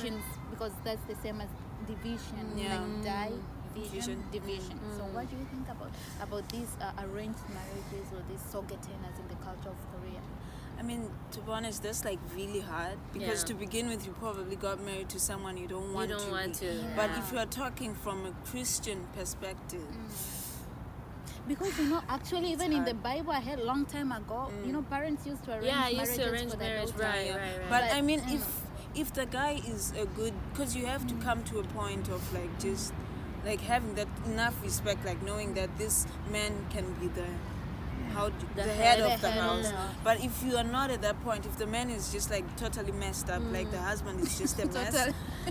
divisions, because that's the same as division, like division. So what do you think about these arranged marriages or these sogetenas in the culture of Korea? I mean, to be honest, that's like really hard because to begin with, you probably got married to someone you don't want to. Yeah. But if you are talking from a Christian perspective, because actually even in the Bible, I heard a long time ago, parents used to arrange marriages for their daughters. Right. But I mean, if the guy is a good, because you have to come to a point of like just like having that enough respect, like knowing that this man can be the head of the house. But if you are not at that point, if the man is just like totally messed up, like the husband is just a mess,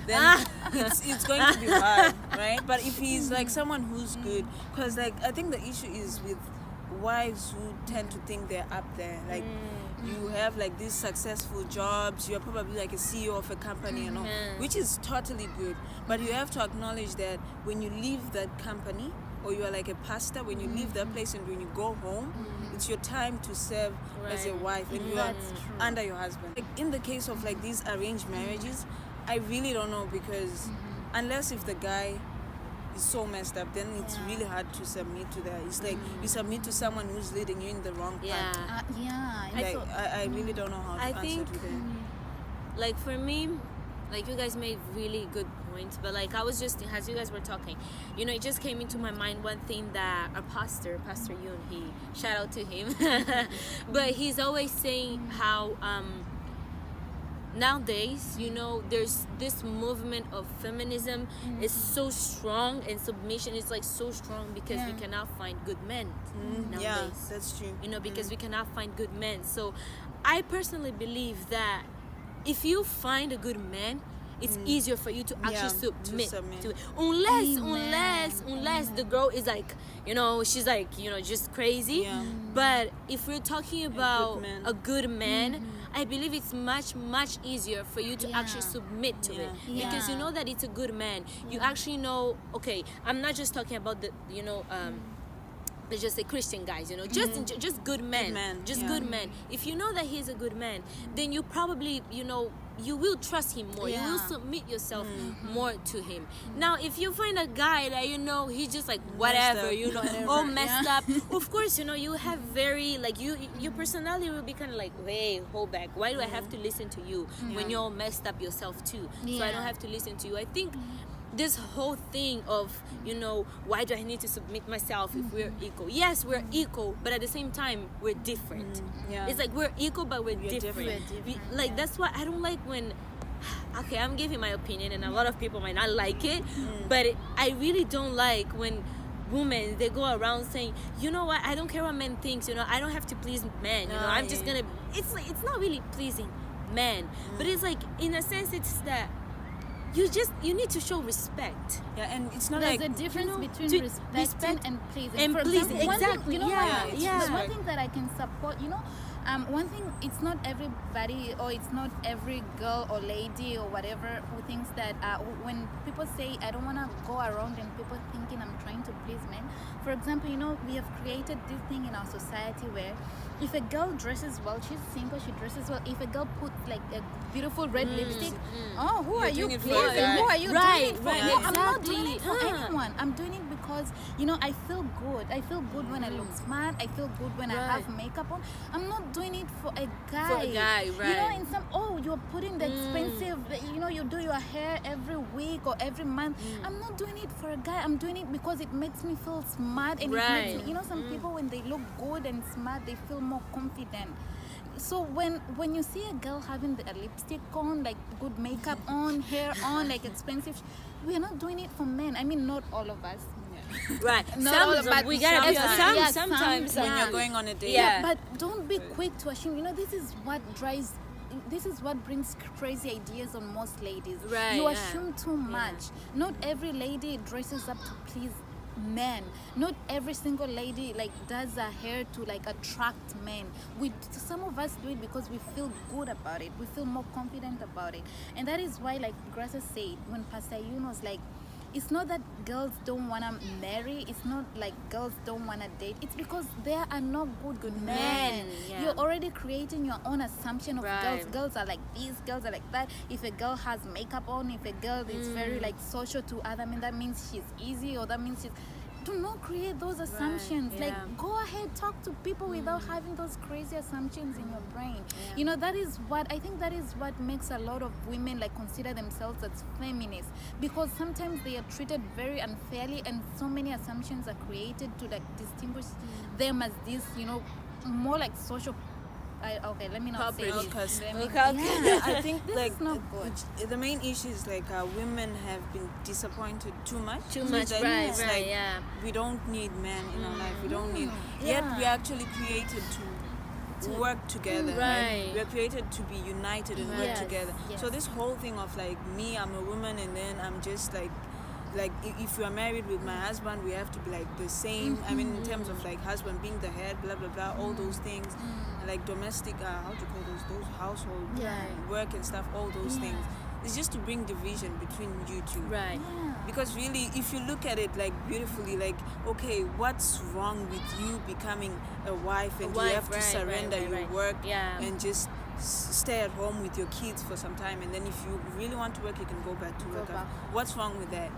then it's going to be hard, right? But if he's like someone who's good, because like I think the issue is with wives who tend to think they're up there, like you have like these successful jobs, you're probably like a CEO of a company, which is totally good, but you have to acknowledge that when you leave that company, or you are like a pastor, when you leave that place and when you go home, it's your time to serve as a wife, and you are under your husband. Like in the case of like these arranged marriages, I really don't know, because unless if the guy is so messed up, then it's really hard to submit to that. It's like you submit to someone who's leading you in the wrong path. Like I really don't know how to answer to that. Like for me, like you guys made really good points, but like I was just, as you guys were talking, it just came into my mind one thing that a Pastor Yoon, shout out to him, but he's always saying how nowadays, there's this movement of feminism is so strong, and submission is like so strong because we cannot find good men nowadays. Yeah, that's true. Because we cannot find good men. So I personally believe that if you find a good man, it's easier for you to actually submit to it. Unless the girl is like, she's like, just crazy. But if we're talking about a good man, I believe it's much, much easier for you to actually submit to it. Because you know that it's a good man. You actually know, okay, I'm not just talking about the, let's just say Christian guys, just good men. Good men. If you know that he's a good man, then you probably, you will trust him more. You will submit yourself more to him. Now, if you find a guy that he's just like whatever, all messed up. Of course, you have very like your personality will be kind of like, hey, hold back. Why do I have to listen to you when you're all messed up yourself too? So I don't have to listen to you. I think this whole thing of why do I need to submit myself if we're equal? Yes, we're equal, but at the same time we're different. It's like we're equal, but we're different. That's why I don't like when, okay, I'm giving my opinion and a lot of people might not like it, but I really don't like when women, they go around saying, you know what, I don't care what men thinks, I don't have to please men, I'm just gonna, it's like, it's not really pleasing men, but it's like, in a sense, it's that you need to show respect. And it's not there's like a difference between respecting and pleasing. For example, exactly. One thing that I can support, one thing, it's not everybody, or it's not every girl or lady or whatever who thinks that when people say I don't want to go around and people thinking I'm trying to please men. For example, we have created this thing in our society where if a girl dresses well, she's single, she dresses well. If a girl puts like a beautiful red lipstick, who are you pleasing? Who are you doing it for? No, I'm not doing it for anyone. I'm doing it because I feel good. I feel good when I look smart. I feel good when I have makeup on. I'm not doing it for a guy. For a guy, right? In some, you're putting the expensive, you do your hair every week or every month. I'm not doing it for a guy. I'm doing it because it makes me feel smart, and it makes me, some people, when they look good and smart, they feel more confident. So when you see a girl having a lipstick on, like good makeup on, hair on, like expensive, we're not doing it for men. I mean, not all of us. Right. We gotta sometimes when you're going on a date. But don't be quick to assume. This is what brings crazy ideas on most ladies. Right. You assume too much. Not every lady dresses up to please men. Not every single lady does her hair to attract men. Some of us do it because we feel good about it. We feel more confident about it. And that is why, like Gracia said, when Pastor Yun was like, it's not that girls don't want to marry. It's not like girls don't want to date. It's because there are no good men. Yeah. You're already creating your own assumption of Right. girls. Girls are like this, girls are like that. If a girl has makeup on, if a girl is very like social to other men, that means she's easy, or that means she's... Do not create those assumptions. yeah. Like, go ahead, talk to people without having those crazy assumptions in your brain. Yeah. You know, that is what I think, that is what makes a lot of women like consider themselves as feminists, because sometimes they are treated very unfairly, and so many assumptions are created to like distinguish them as this, you know, more like social... okay, let me not say it. Let me- Yeah, I think This like is not good. the main issue is like women have been disappointed too much. Too much, That right, it's right, like, yeah. we don't need men in our life. We don't need. Yeah. Yet we are actually created to work together. Right. We are created to be united and work Yes, together. yes. So this whole thing of like me, I'm a woman, and then I'm just like if you are married with my husband, we have to be like the same. I mean, in terms of like husband being the head, blah blah blah, all those things, like domestic, how do you call those household work and stuff, all those things. It's just to bring division between you two. Right. Yeah. Because really, if you look at it like beautifully, like, okay, what's wrong with you becoming a wife and you have to surrender your work and just stay at home with your kids for some time, and then if you really want to work, you can go back to work. back. What's wrong with that?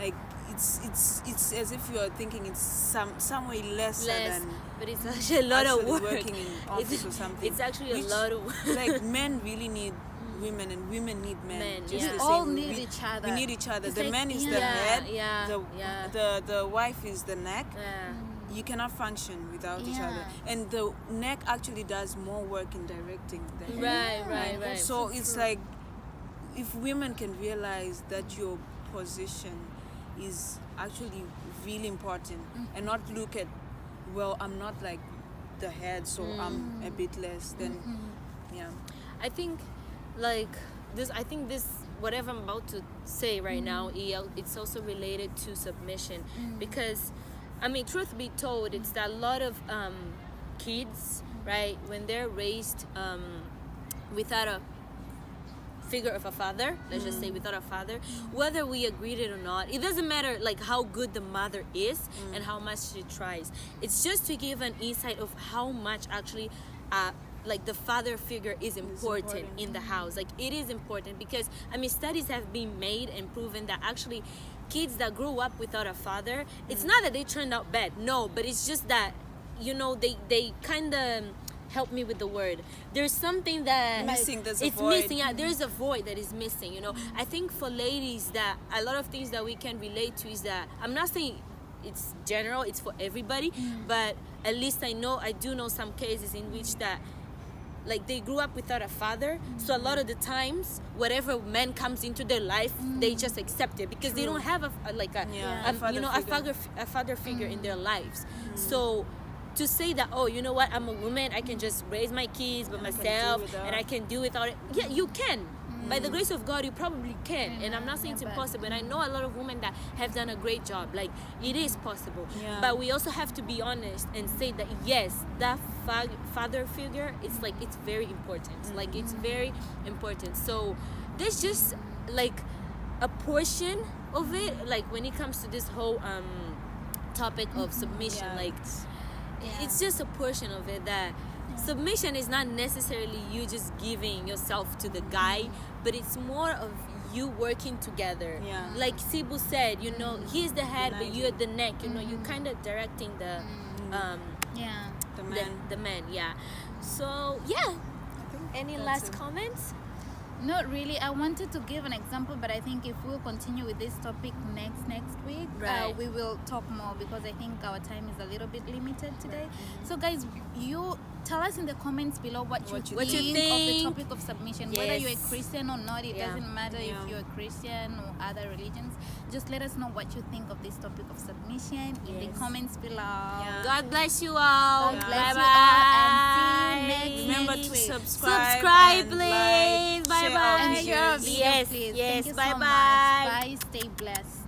Like, it's as if you are thinking it's some way lesser than but it's actually a lot of actually work. working in office or something. It's actually Which, a lot of work. like, men really need women and women need men. Men, Just yeah. the We all same. need each other. We need each other. It's The like- man is the yeah, head. The wife is the neck. Yeah. You cannot function without each Yeah. other, and the neck actually does more work in directing the head. Right. So it's like, if women can realize that your position is actually really important, and not look at, well, I'm not like the head, so I'm a bit less, then yeah. I think, like this. I think this, whatever I'm about to say right now, it's also related to submission, because, I mean, truth be told, it's that a lot of kids, right, when they're raised without a figure of a father, let's just say without a father, whether we agreed it or not, it doesn't matter like how good the mother is and how much she tries. It's just to give an insight of how much actually like the father figure is important in the house. Like, it is important, because I mean, studies have been made and proven that actually kids that grew up without a father, it's not that they turned out bad, no, but it's just that, you know, they kind of, help me with the word, there's something that Missing, there's a it's void. missing. Yeah, there's a void that is missing, you know. I think for ladies, that a lot of things that we can relate to is that, I'm not saying it's general, it's for everybody, but at least I do know some cases in which that, like, they grew up without a father, so a lot of the times whatever man comes into their life, they just accept it, because they don't have a father figure in their lives. So to say that, oh, you know what, I'm a woman, I can just raise my kids by myself, and I can do without it. Yeah, you can. By the grace of God, you probably can. And I'm not saying it's impossible. And I know a lot of women that have done a great job. Like, it is possible. Yeah. But we also have to be honest and say that, yes, that father figure, it's like, it's very important. Like, it's very important. So there's just like a portion of it, like when it comes to this whole topic of submission, like, it's just a portion of it, that submission is not necessarily you just giving yourself to the guy, but it's more of you working together. Yeah. Like Sibu said, you know, he's the head, but you're the neck. You know, you kind of directing the the man. Yeah. So yeah. Any last comments? Not really. I wanted to give an example, but I think if we'll continue with this topic next week, we will talk more, because I think our time is a little bit limited today. So guys, you tell us in the comments below what you think of the topic of submission. Yes. Whether you're a Christian or not, it doesn't matter if you're a Christian or other religions. Just let us know what you think of this topic of submission in the comments below. God bless you all. God bless Bye you all, and see you Remember to next week. subscribe, please. like, Bye share bye. our And share our videos. video, Yes, please. yes. Thank you Bye so bye. much. Bye. Stay blessed.